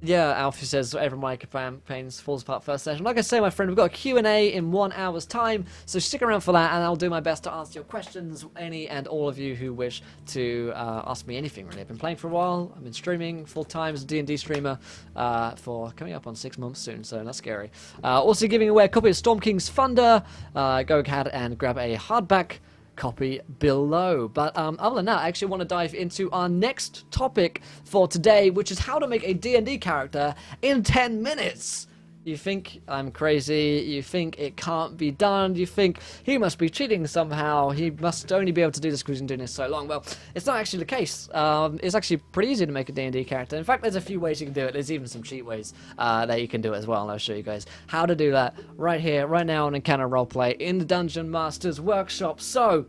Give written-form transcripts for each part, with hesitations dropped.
Yeah, Alfie says every my campaigns falls apart first session. Like I say, my friend, we've got a Q&A in 1 hour's time, so stick around for that, and I'll do my best to answer your questions, any and all of you who wish to ask me anything, really. I've been playing for a while. I've been streaming full-time as a D&D streamer for coming up on 6 months soon, so that's scary. Also giving away a copy of Storm King's Thunder. Go ahead and grab a hardback copy below. But other than that, I actually want to dive into our next topic for today, which is how to make a D&D character in 10 minutes. You think I'm crazy, you think it can't be done, you think he must be cheating somehow, he must only be able to do this because he's been doing this so long. Well, it's not actually the case. It's actually pretty easy to make a D&D character. In fact, there's a few ways you can do it. There's even some cheat ways that you can do it as well, and I'll show you guys how to do that right here, right now on Encounter Roleplay in the Dungeon Master's Workshop. So,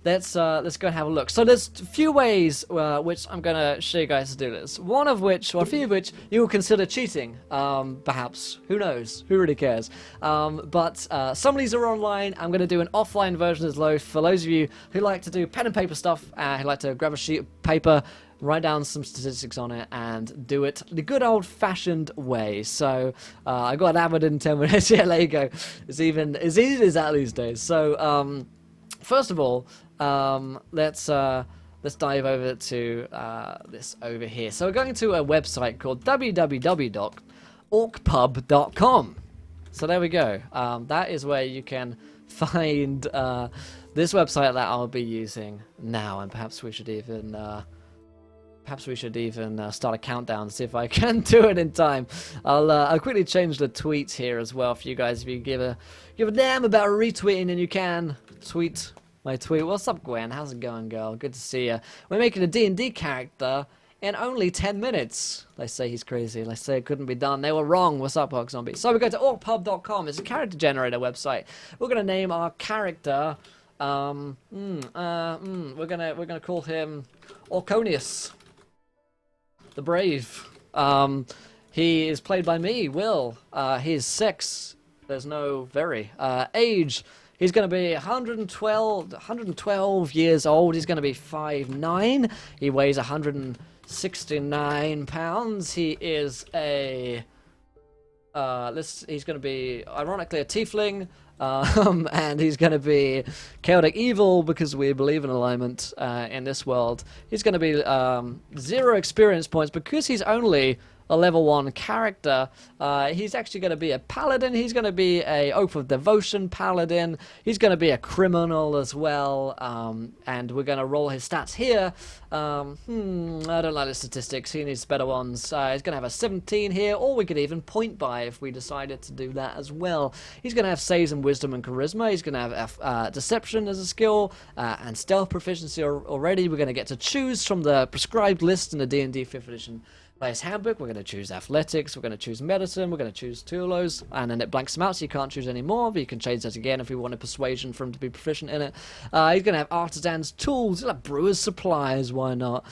let's go and have a look. So there's a few ways which I'm going to show you guys to do this. A few of which you will consider cheating, perhaps. Who knows? Who really cares? But some of these are online. I'm going to do an offline version as well for those of you who like to do pen and paper stuff, who like to grab a sheet of paper, write down some statistics on it, and do it the good old-fashioned way. So I got hammered in 10 minutes. Yeah, there you go. It's easy as that these days. So first of all, let's dive over to this over here. So we're going to a website called www.orcpub.com. So there we go. That is where you can find this website that I'll be using now, and perhaps we should even start a countdown to see if I can do it in time. I'll quickly change the tweets here as well for you guys. If you give a damn about retweeting, and you can tweet my tweet. What's up, Gwen? How's it going, girl? Good to see you. We're making a D&D character in only 10 minutes. They say he's crazy. They say it couldn't be done. They were wrong. What's up, Hog Zombie? So we go to orcpub.com. It's a character generator website. We're gonna name our character. We're gonna call him Orconius the Brave. He is played by me, Will. His sex, there's no very. Age, he's going to be 112 years old. He's going to be 5'9". He weighs 169 pounds. He is a... he's going to be, ironically, a tiefling. And he's going to be chaotic evil because we believe in alignment in this world. He's going to be 0 experience points because he's only a level 1 character. He's actually going to be a paladin. He's going to be a Oath of Devotion paladin. He's going to be a criminal as well. And we're going to roll his stats here. I don't like the statistics. He needs better ones. He's going to have a 17 here, or we could even point by if we decided to do that as well. He's going to have saves and wisdom and charisma. He's going to have deception as a skill and stealth proficiency already. We're going to get to choose from the prescribed list in the D&D 5th edition Player's Handbook. We're going to choose athletics, we're going to choose medicine, we're going to choose two of those, and then it blanks them out so you can't choose any more, but you can change that again if you wanted persuasion for him to be proficient in it. He's going to have artisan's tools, like brewer's supplies, why not?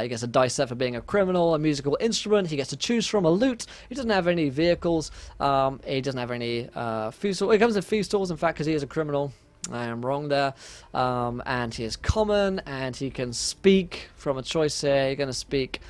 He gets a dice set for being a criminal, a musical instrument, he gets to choose from a loot. He doesn't have any vehicles, he doesn't have any food stores. He comes in food stores, in fact, because he is a criminal. I am wrong there. And he is common, and he can speak from a choice here. You're going to speak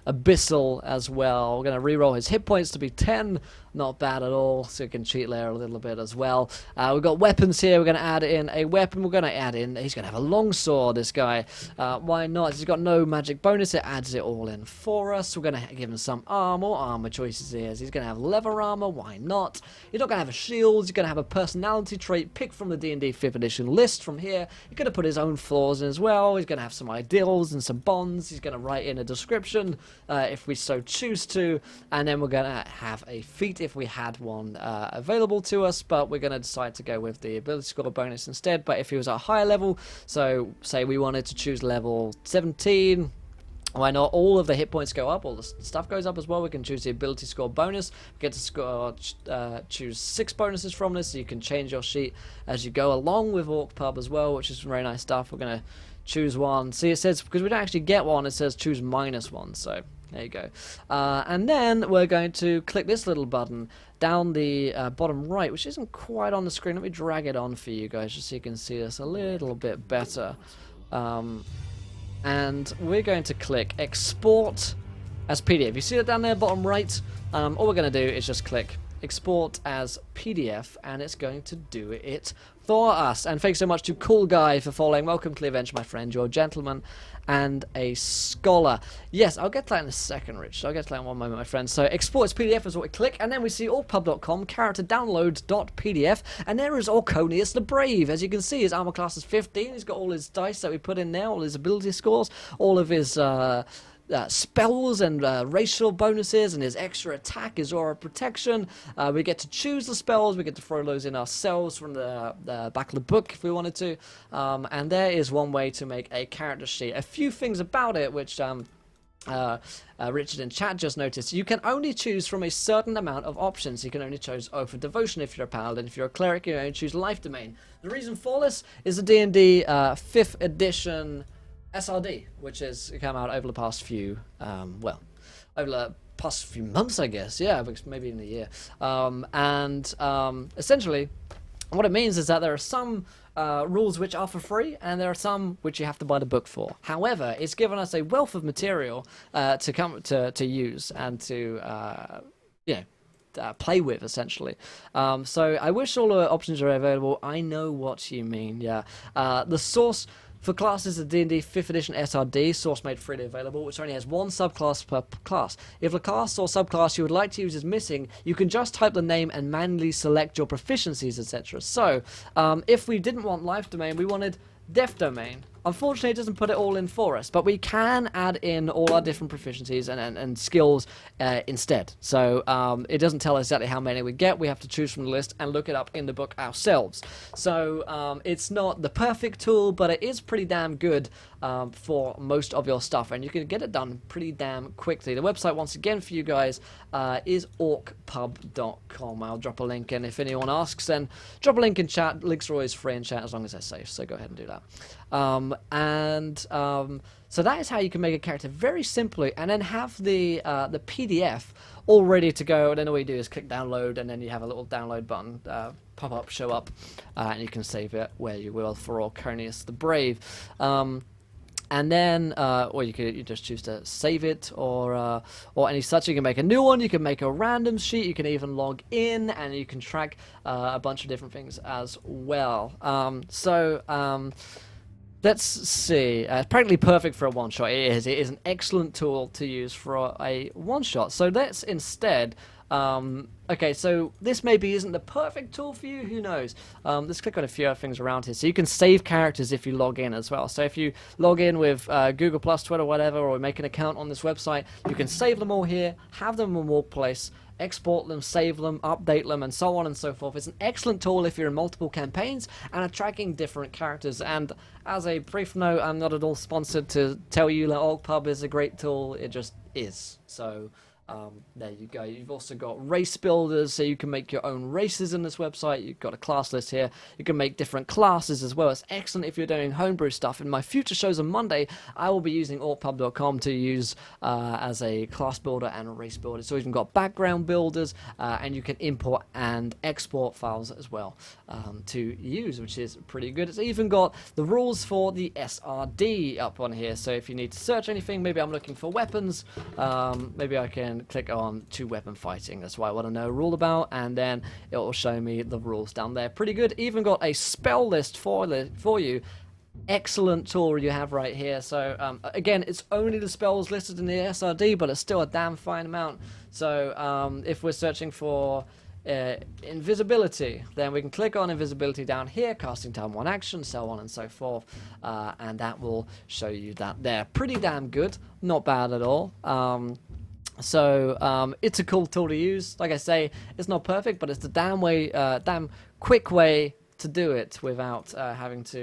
Abyssal as well. We're going to reroll his hit points to be 10. Not bad at all, so you can cheat layer a little bit as well. We've got weapons here. We're going to add in a weapon. We're going to add in, he's going to have a longsword, this guy. Why not? He's got no magic bonus. It adds it all in for us. We're going to give him some armor choices here. He's going to have leather armor. Why not? He's not going to have a shield. He's going to have a personality trait picked from the D&D 5th edition list from here. He's going to put his own flaws in as well. He's going to have some ideals and some bonds. He's going to write in a description if we so choose to. And then we're going to have a feat if we had one available to us, but we're going to decide to go with the ability score bonus instead. But if he was at a higher level, so say we wanted to choose level 17, why not? All of the hit points go up, all the stuff goes up as well. We can choose the ability score bonus. We get to score, choose 6 bonuses from this, so you can change your sheet as you go along with Orc Pub as well, which is very nice stuff. We're going to choose one. See, it says, because we don't actually get one, it says choose -1, so there you go. And then we're going to click this little button down the bottom right, which isn't quite on the screen. Let me drag it on for you guys just so you can see this a little bit better. And we're going to click Export as PDF. You see it down there, bottom right? All we're going to do is just click export as PDF, and it's going to do it for us. And thanks so much to Cool Guy for following. Welcome to the adventure, my friend. You're a gentleman and a scholar. Yes, I'll get to that in a second, Rich. I'll get to that in one moment, my friend. So export as PDF is what we click, and then we see allpub.com, character download.pdf, and there is Orconius the Brave. As you can see, his armor class is 15. He's got all his dice that we put in there, all his ability scores, all of his spells and racial bonuses, and his extra attack, his aura protection. We get to choose the spells, we get to throw those in ourselves from the back of the book if we wanted to, and there is one way to make a character sheet. A few things about it which Richard in chat just noticed. You can only choose from a certain amount of options. You can only choose Oath of Devotion if you're a paladin. If you're a cleric, you can only choose Life Domain. The reason for this is the D&D 5th edition SRD, which has come out over the past few, over the past few months, I guess, yeah, maybe in a year. Essentially, what it means is that there are some rules which are for free, and there are some which you have to buy the book for. However, it's given us a wealth of material to use and to play with, essentially. So I wish all the options are available. I know what you mean. Yeah, the source for classes of D&D 5th edition SRD, source made freely available, which only has one subclass per class. If the class or subclass you would like to use is missing, you can just type the name and manually select your proficiencies, etc. So, if we didn't want Life Domain, we wanted Death Domain. Unfortunately, it doesn't put it all in for us, but we can add in all our different proficiencies and skills instead. So it doesn't tell us exactly how many we get. We have to choose from the list and look it up in the book ourselves. So it's not the perfect tool, but it is pretty damn good for most of your stuff, and you can get it done pretty damn quickly. The website, once again, for you guys is orcpub.com. I'll drop a link, and if anyone asks, then drop a link in chat. Links are always free in chat as long as they're safe, so go ahead and do that. So that is how you can make a character very simply, and then have the PDF all ready to go. And then all you do is click download, and then you have a little download button pop up, show up, and you can save it where you will for Orconius the Brave. And then, or you just choose to save it, or any such. You can make a new one. You can make a random sheet. You can even log in, and you can track a bunch of different things as well. Let's see. It's practically perfect for a one-shot. It is. It is an excellent tool to use for a one-shot. So let's instead. Okay, so this maybe isn't the perfect tool for you. Who knows? Let's click on a few other things around here. So you can save characters if you log in as well. So if you log in with Google+, Twitter, whatever, or make an account on this website, you can save them all here, have them in one place, export them, save them, update them, and so on and so forth. It's an excellent tool if you're in multiple campaigns and are tracking different characters. And as a brief note, I'm not at all sponsored to tell you that OrcPub is a great tool. It just is. So there you go. You've also got race builders, so you can make your own races in this website. You've got a class list here. You can make different classes as well. It's excellent if you're doing homebrew stuff. In my future shows on Monday, I will be using orcpub.com to use as a class builder and a race builder. So you've got background builders, and you can import and export files as well to use, which is pretty good. It's even got the rules for the SRD up on here. So if you need to search anything, maybe I'm looking for weapons, maybe I can click on to weapon fighting. That's what I want to know a rule about, and then it will show me the rules down there. Pretty good. Even got a spell list for you. Excellent tool you have right here. So again, it's only the spells listed in the SRD, but it's still a damn fine amount. So if we're searching for invisibility, then we can click on invisibility down here, casting time 1 action, so on and so forth, and that will show you that there. Pretty damn good, not bad at all. So it's a cool tool to use. Like I say, it's not perfect, but it's the damn quick way to do it without having to